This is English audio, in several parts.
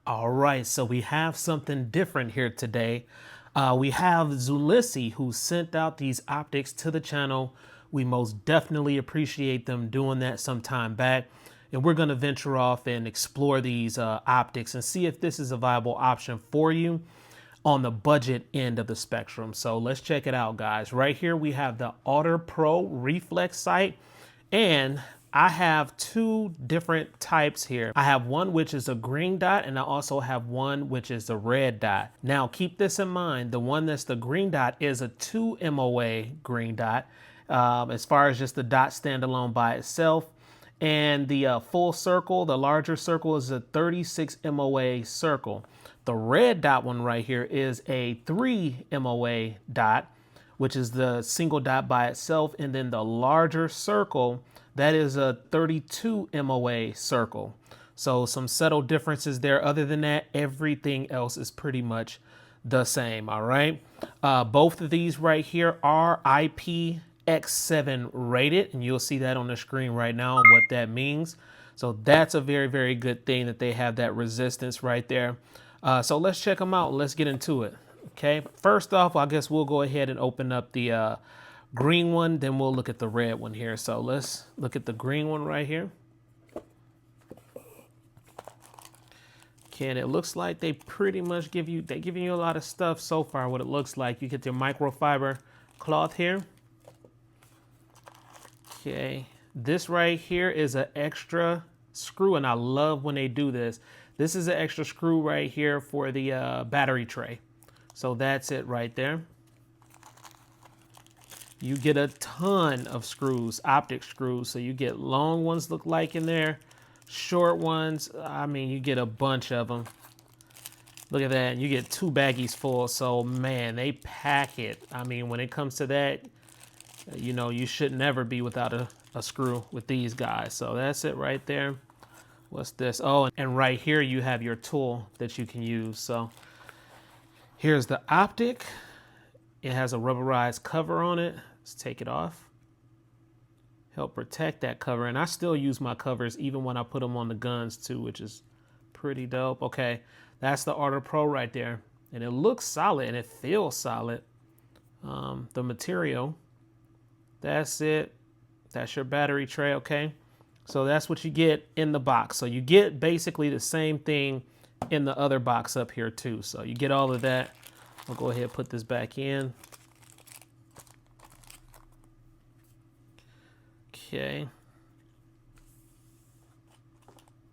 All right, so we have something different here today. We have Zulisy who sent out these optics to the channel. We most definitely appreciate them doing that some time back. And we're going to venture off and explore these optics and see if this is a viable option for you on the budget end of the spectrum. So let's check it out, guys. Right here we have the Otter Pro reflex sight, and I have two different types here. I have one which is a green dot, and I also have one which is a red dot. Now keep this in mind, the one that's the green dot is a 2 MOA green dot, as far as just the dot standalone by itself. And the full circle, the larger circle, is a 36 MOA circle. The red dot one right here is a 3 MOA dot, which is the single dot by itself. And then the larger circle, that is a 32 MOA circle. So some subtle differences there. Other than that, everything else is pretty much the same. All right. Both of these right here are IPX7 rated, and you'll see that on the screen right now and what that means. So that's a very, very good thing that they have that resistance right there. So let's check them out. Let's get into it. Okay. First off, I guess we'll go ahead and open up the green one, then we'll look at the red one here. So let's look at the green one right here. Okay, and it looks like they pretty much they're giving you a lot of stuff so far. What it looks like, you get your microfiber cloth here. Okay, this right here is an extra screw, and I love when they do this. This is an extra screw right here for the battery tray. So that's it right there. You get a ton of screws, optic screws. So you get long ones look like in there, short ones. I mean, you get a bunch of them. Look at that. You get 2 baggies full. So man, they pack it. I mean, when it comes to that, you know, you should never be without a screw with these guys. So that's it right there. What's this? Oh, and right here you have your tool that you can use. So here's the optic. It has a rubberized cover on it. Let's take it off. Help protect that cover. And I still use my covers even when I put them on the guns too, which is pretty dope. Okay, that's the Otter Pro right there. And it looks solid and it feels solid. The material, that's it. That's your battery tray, okay? So that's what you get in the box. So you get basically the same thing in the other box up here too. So you get all of that. I'll go ahead and put this back in. Okay.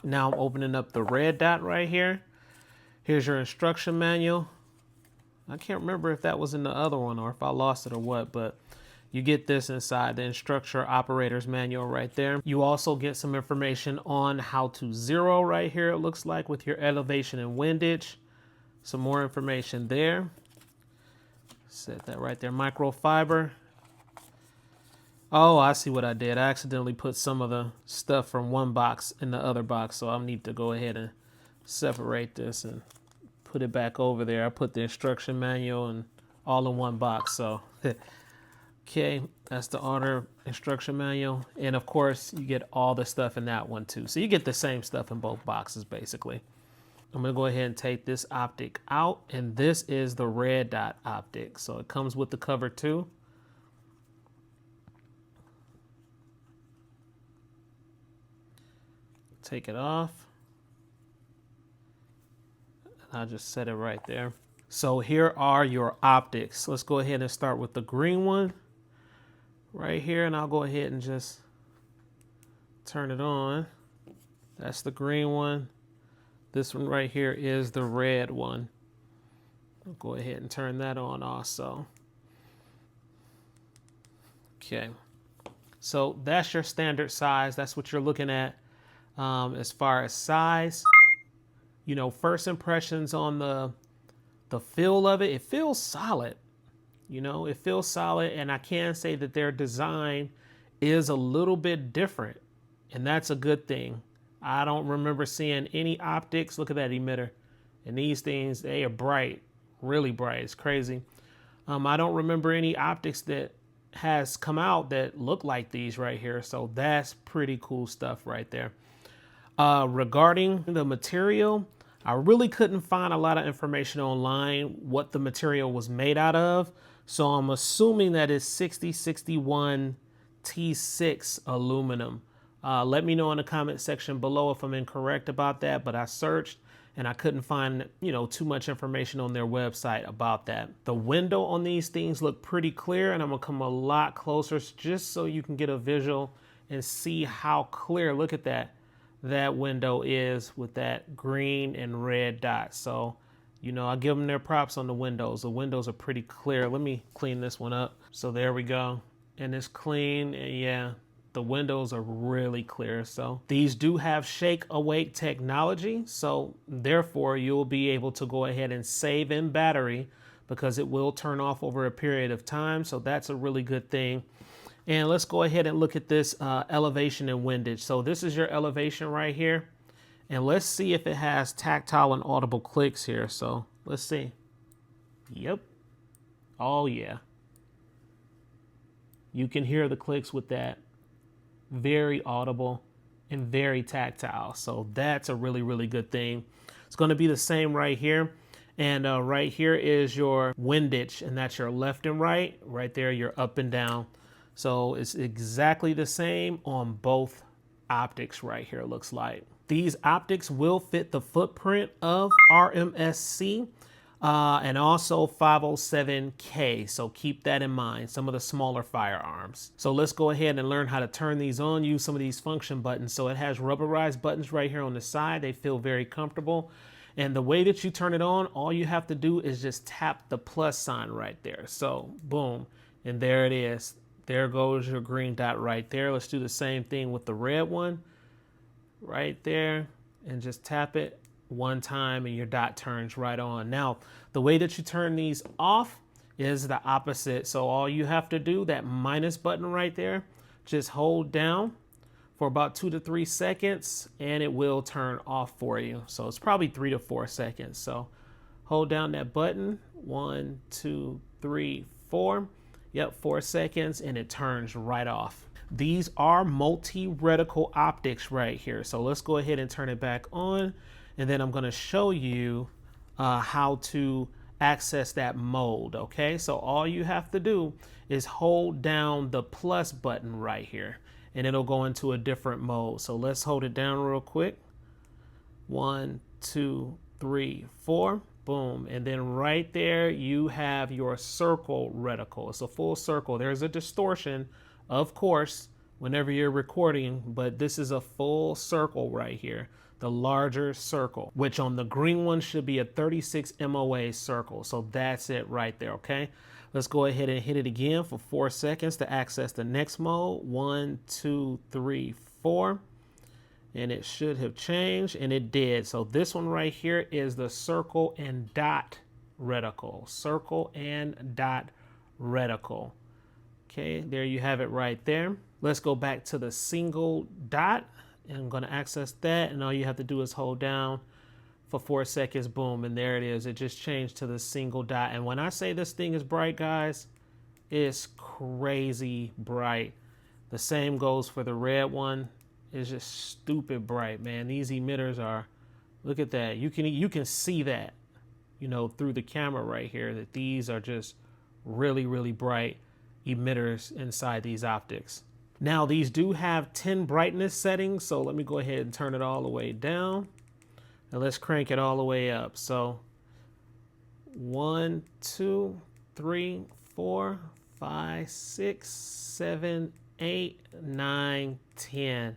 Now I'm opening up the red dot right here. Here's your instruction manual. I can't remember if that was in the other one or if I lost it or what, but you get this inside the instructor operator's manual right there. You also get some information on how to zero right here, it looks like, with your elevation and windage. Some more information there. Set that right there, microfiber. Oh, I see what I did. I accidentally put some of the stuff from one box in the other box, so I'll need to go ahead and separate this and put it back over there. I put the instruction manual and all in one box, so okay, that's the Otter instruction manual. And of course, you get all the stuff in that one too. So you get the same stuff in both boxes, basically. I'm gonna go ahead and take this optic out, and this is the red dot optic. So it comes with the cover too. Take it off. I'll just set it right there. So here are your optics. Let's go ahead and start with the green one right here, and I'll go ahead and just turn it on. That's the green one. This one right here is the red one. I'll go ahead and turn that on also. Okay, so that's your standard size. That's what you're looking at as far as size. You know, first impressions on the feel of it, it feels solid. You know, it feels solid, and I can say that their design is a little bit different, and that's a good thing. I don't remember seeing any optics. Look at that emitter. And these things, they are bright, really bright. It's crazy. I don't remember any optics that has come out that look like these right here. So that's pretty cool stuff right there. Regarding the material, I really couldn't find a lot of information online what the material was made out of, so I'm assuming that it's 6061 T6 aluminum. Let me know in the comment section below if I'm incorrect about that, but I searched and I couldn't find, too much information on their website about that. The window on these things look pretty clear, and I'm gonna come a lot closer just so you can get a visual and see how clear, look at that window is with that green and red dot. So, I give them their props on the windows. The windows are pretty clear. Let me clean this one up. So there we go. And it's clean, and yeah, the windows are really clear. So these do have shake awake technology. So therefore you'll be able to go ahead and save in battery because it will turn off over a period of time. So that's a really good thing. And let's go ahead and look at this elevation and windage. So this is your elevation right here. And let's see if it has tactile and audible clicks here. So let's see. Yep. Oh yeah. You can hear the clicks with that. Very audible and very tactile. So that's a really, really good thing. It's going to be the same right here. And right here is your windage, and that's your left and right. Right there, your up and down. So it's exactly the same on both optics right here, looks like. These optics will fit the footprint of RMSC and also 507K. So keep that in mind, some of the smaller firearms. So let's go ahead and learn how to turn these on, use some of these function buttons. So it has rubberized buttons right here on the side. They feel very comfortable. And the way that you turn it on, all you have to do is just tap the plus sign right there. So boom, and there it is. There goes your green dot right there. Let's do the same thing with the red one right there, and just tap it one time and your dot turns right on. Now, the way that you turn these off is the opposite. So all you have to do, that minus button right there, just hold down for about 2 to 3 seconds and it will turn off for you. So it's probably 3 to 4 seconds. So hold down that button, 1, 2, 3, 4. Yep, 4 seconds and it turns right off. These are multi-reticle optics right here. So let's go ahead and turn it back on. And then I'm going to show you how to access that mode. Okay, so all you have to do is hold down the plus button right here and it'll go into a different mode. So let's hold it down real quick. 1, 2, 3, 4. Boom. And then right there you have your circle reticle. It's a full circle. There's a distortion, of course, whenever you're recording, but this is a full circle right here, the larger circle, which on the green one should be a 36 MOA circle. So that's it right there. Okay, let's go ahead and hit it again for 4 seconds to access the next mode. 1, 2, 3, 4. And it should have changed, and it did. So this one right here is the circle and dot reticle. Circle and dot reticle. Okay, there you have it right there. Let's go back to the single dot, and I'm going to access that, and all you have to do is hold down for 4 seconds. Boom, and there it is. It just changed to the single dot. And when I say this thing is bright, guys, it's crazy bright. The same goes for the red one. It's just stupid bright, man. These emitters are, look at that. You can see that, through the camera right here, that these are just really, really bright emitters inside these optics. Now, these do have 10 brightness settings. So let me go ahead and turn it all the way down. And let's crank it all the way up. So 1, 2, 3, 4, 5, 6, 7, 8, 9, 10.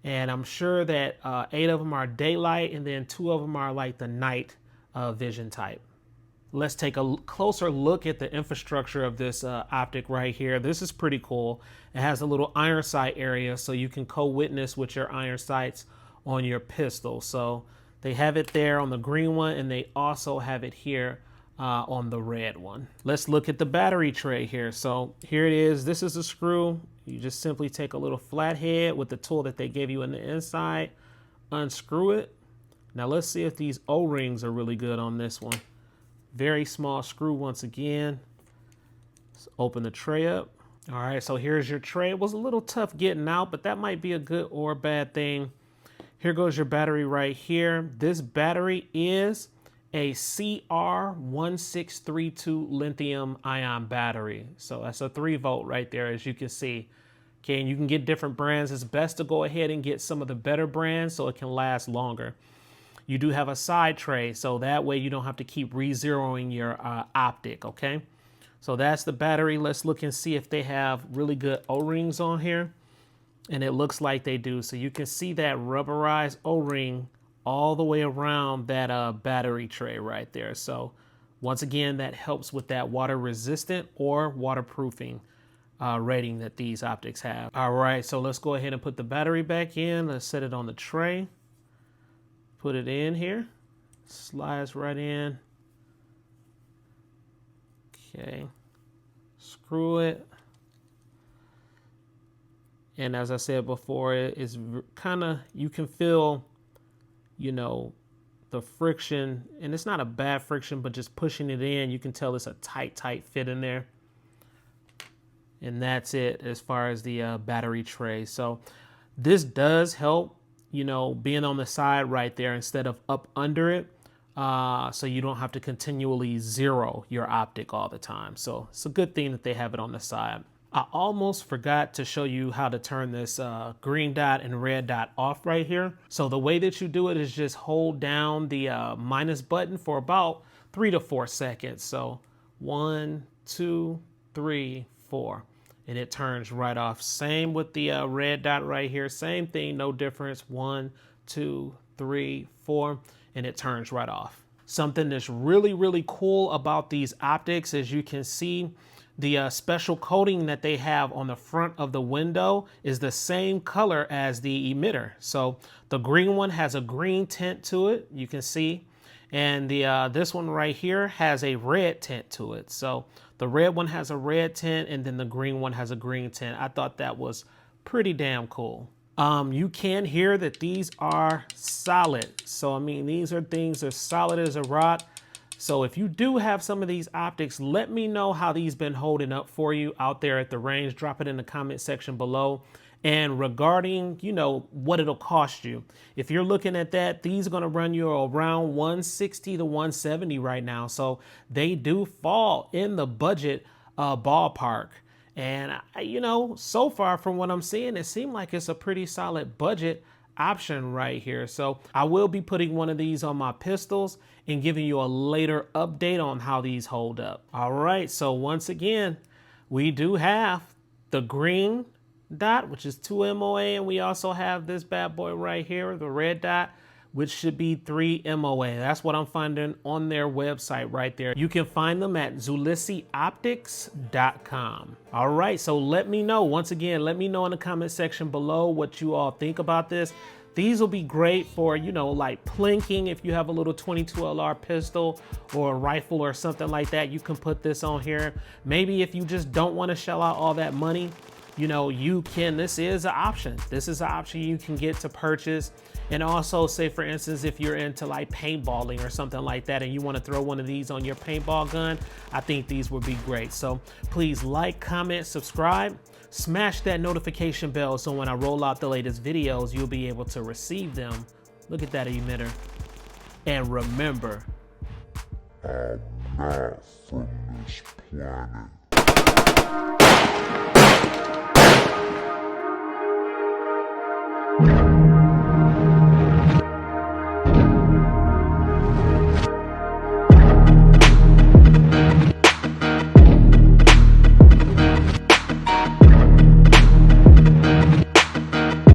And I'm sure that 8 of them are daylight, and then 2 of them are like the night vision type. Let's take a closer look at the infrastructure of this optic right here. This is pretty cool. It has a little iron sight area, so you can co-witness with your iron sights on your pistol. So they have it there on the green one, and they also have it here on the red one. Let's look at the battery tray here. So here it is. This is a screw. You just simply take a little flathead with the tool that they gave you in the inside, unscrew it. Now let's see if these O-rings are really good on this one. Very small screw once again. Let's open the tray up. All right, so here's your tray. It was a little tough getting out, but that might be a good or bad thing. Here goes your battery right here. This battery is a CR1632 lithium ion battery. So that's a 3-volt right there, as you can see. Okay, and you can get different brands. It's best to go ahead and get some of the better brands so it can last longer. You do have a side tray, so that way you don't have to keep re-zeroing your optic, okay? So that's the battery. Let's look and see if they have really good O-rings on here. And it looks like they do. So you can see that rubberized O-ring all the way around that battery tray right there. So once again, that helps with that water resistant or waterproofing rating that these optics have. All right, so let's go ahead and put the battery back in. Let's set it on the tray. Put it in here. Slides right in. Okay. Screw it. And as I said before, it's kind of, you can feel, you know, the friction, and it's not a bad friction, but just pushing it in, you can tell it's a tight fit in there. And that's it as far as the battery tray. So this does help, you know, being on the side right there instead of up under it. So you don't have to continually zero your optic all the time. So it's a good thing that they have it on the side. I almost forgot to show you how to turn this green dot and red dot off right here. So the way that you do it is just hold down the minus button for about 3 to 4 seconds. So 1, 2, 3, 4. And it turns right off. Same with the red dot right here. Same thing, no difference. 1, 2, 3, 4, and it turns right off. Something that's really cool about these optics, as you can see, the special coating that they have on the front of the window is the same color as the emitter. So the green one has a green tint to it, you can see. And the this one right here has a red tint to it. So the red one has a red tint and then the green one has a green tint. I thought that was pretty damn cool. You can hear that these are solid. So I mean, these are things that are solid as a rock. So if you do have some of these optics, let me know how these been holding up for you out there at the range. Drop it in the comment section below. And regarding, you know, what it'll cost you, if you're looking at that, these are going to run you around 160 to 170 right now. So they do fall in the budget ballpark. And, you know, so far from what I'm seeing, it seemed like it's a pretty solid budget option right here. So I will be putting one of these on my pistols and giving you a later update on how these hold up. All right. So once again, we do have the green dot, which is 2 MOA, and we also have this bad boy right here, the red dot, which should be 3 MOA. That's what I'm finding on their website right there. You can find them at zulisyoptics.com. All right, so let me know, once again, let me know in the comment section below what you all think about this. These will be great for, you know, like plinking. If you have a little 22 LR pistol or a rifle or something like that, you can put this on here. Maybe if you just don't want to shell out all that money, you know, you can, this is an option. This is an option you can get to purchase. And also, say for instance, if you're into like paintballing or something like that and you want to throw one of these on your paintball gun, I think these would be great. So please like, comment, subscribe, smash that notification bell so when I roll out the latest videos, you'll be able to receive them. Look at that emitter. And remember, I'm not from this planet.